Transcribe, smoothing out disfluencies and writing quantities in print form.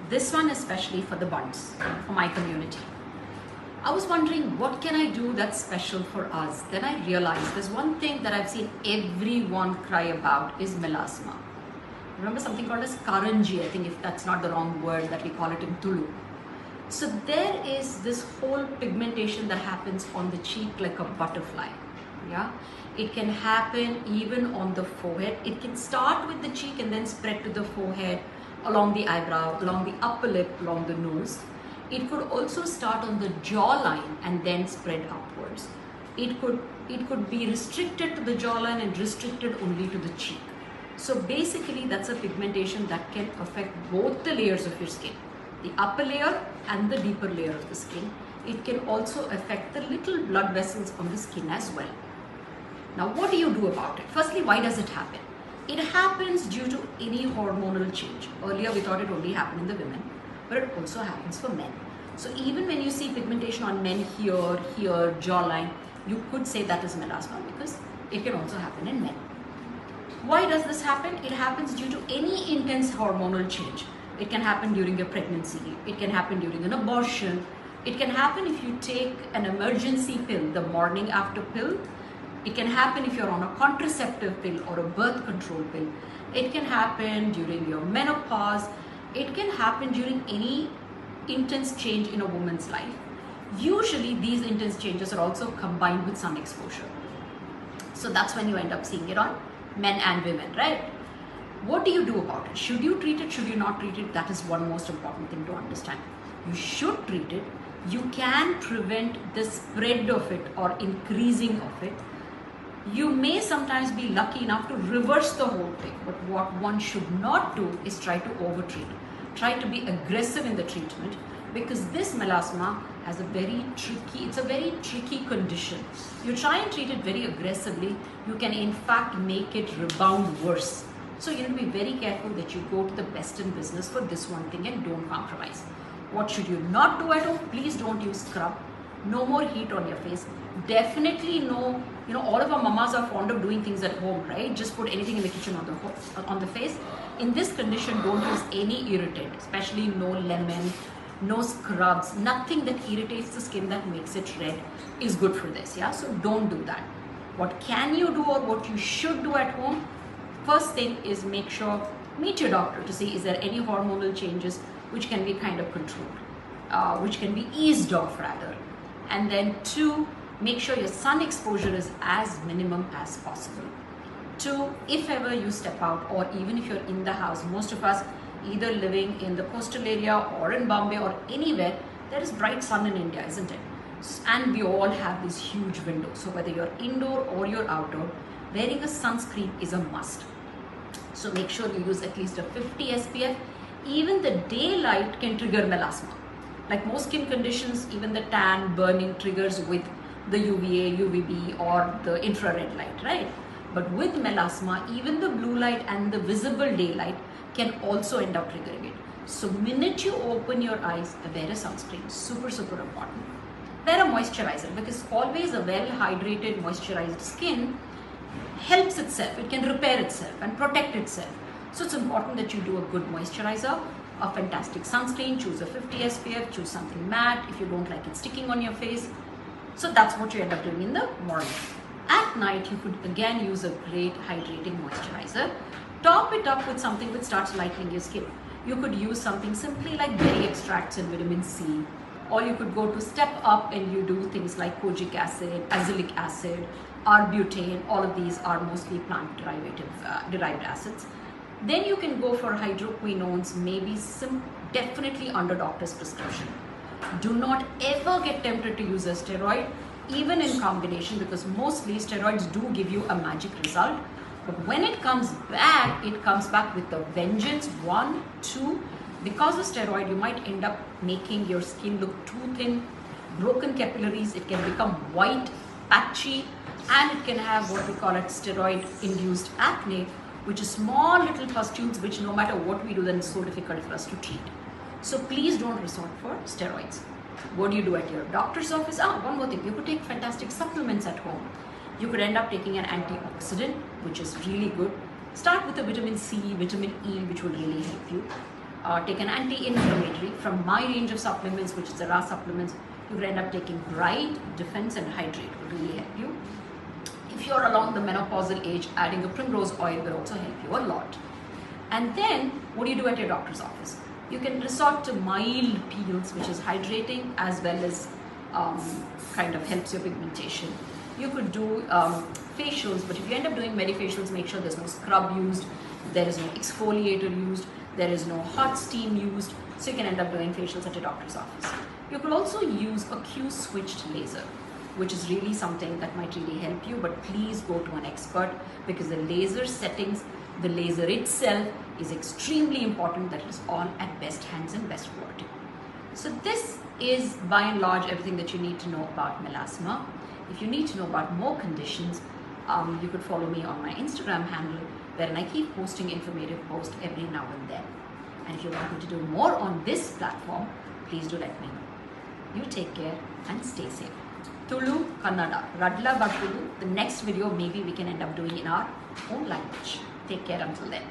This one especially for the bunds, for my community. I was wondering, what can I do that's special for us? Then I realized there's one thing that I've seen everyone cry about is melasma. Remember something called as karanji, I think, if that's not the wrong word that we call it in Tulu. So there is this whole pigmentation that happens on the cheek like a butterfly. Yeah, it can happen even on the forehead. It can start with the cheek and then spread to the forehead, along the eyebrow, along the upper lip, along the nose. It could also start on the jawline and then spread upwards. It could be restricted to the jawline and restricted only to the cheek. So basically that's a pigmentation that can affect both the layers of your skin, the upper layer and the deeper layer of the skin. It can also affect the little blood vessels on the skin as well. Now what do you do about it? Firstly, why does it happen? It happens due to any hormonal change. Earlier we thought it only happened in the women, but it also happens for men. So even when you see pigmentation on men here, jawline, you could say that is melasma because it can also happen in men. Why does this happen? It happens due to any intense hormonal change. It can happen during your pregnancy. It can happen during an abortion. It can happen if you take an emergency pill, the morning after pill. It can happen if you're on a contraceptive pill or a birth control pill. It can happen during your menopause. It can happen during any intense change in a woman's life. Usually these intense changes are also combined with sun exposure. So that's when you end up seeing it on men and women, right? What do you do about it? Should you treat it? Should you not treat it? That is one most important thing to understand. You should treat it. You can prevent the spread of it or increasing of it. You may sometimes be lucky enough to reverse the whole thing, but what one should not do is try to overtreat. Try to be aggressive in the treatment because this melasma has it's a very tricky condition. You try and treat it very aggressively, you can in fact make it rebound worse. So you need to be very careful that you go to the best in business for this one thing and don't compromise. What should you not do at home? Please don't use scrub. No more heat on your face. Definitely no, all of our mamas are fond of doing things at home, right? Just put anything in the kitchen on the face. In this condition, don't use any irritant, especially no lemon, no scrubs, nothing that irritates the skin that makes it red is good for this, yeah? So don't do that. What can you do or what you should do at home? First thing is meet your doctor to see is there any hormonal changes which can be kind of controlled, which can be eased off rather. And then 2, make sure your sun exposure is as minimum as possible. 2, if ever you step out or even if you're in the house, most of us either living in the coastal area or in Bombay or anywhere, there is bright sun in India, isn't it? And we all have these huge windows. So whether you're indoor or you're outdoor, wearing a sunscreen is a must. So make sure you use at least a 50 SPF. Even the daylight can trigger melasma. Like most skin conditions, even the tan, burning triggers with the UVA, UVB or the infrared light, right? But with melasma, even the blue light and the visible daylight can also end up triggering it. So minute you open your eyes, wear a sunscreen, super important. Wear a moisturizer because always a well hydrated moisturized skin helps itself, it can repair itself and protect itself. So it's important that you do a good moisturizer, a fantastic sunscreen, choose a 50 SPF, choose something matte if you don't like it sticking on your face. So that's what you end up doing in the morning. At night, you could again use a great hydrating moisturizer. Top it up with something that starts lightening your skin. You could use something simply like berry extracts and vitamin C, or you could go to step up and you do things like kojic acid, azelaic acid, arbutin. All of these are mostly plant derived acids. Then you can go for hydroquinones, maybe definitely under doctor's prescription. Do not ever get tempted to use a steroid, even in combination, because mostly steroids do give you a magic result. But when it comes back with a vengeance. 1, 2, because of steroid, you might end up making your skin look too thin, broken capillaries, it can become white, patchy, and it can have what we call it steroid-induced acne, which is small little pustules which no matter what we do, then it's so difficult for us to treat. So please don't resort for steroids. What do you do at your doctor's office? One more thing, you could take fantastic supplements at home. You could end up taking an antioxidant, which is really good. Start with the vitamin C, vitamin E, which will really help you. take an anti-inflammatory from my range of supplements, which is the RA supplements. You could end up taking Bright, Defense and Hydrate will really help you. If you're along the menopausal age, adding a primrose oil will also help you a lot. And then what do you do at your doctor's office? You can resort to mild peels, which is hydrating as well as kind of helps your pigmentation. You could do facials, but if you end up doing many facials, make sure there's no scrub used, there is no exfoliator used, there is no hot steam used, so you can end up doing facials at your doctor's office. You could also use a Q-switched laser, which is really something that might really help you, but please go to an expert, because the laser settings, the laser itself is extremely important that it is all at best hands and best quality. So this is by and large everything that you need to know about melasma. If you need to know about more conditions, you could follow me on my Instagram handle, wherein I keep posting informative posts every now and then. And if you want me to do more on this platform, please do let me know. You take care and stay safe. Tulu Kannada, Radla Batulu. The next video maybe we can end up doing in our own language. Take care until then.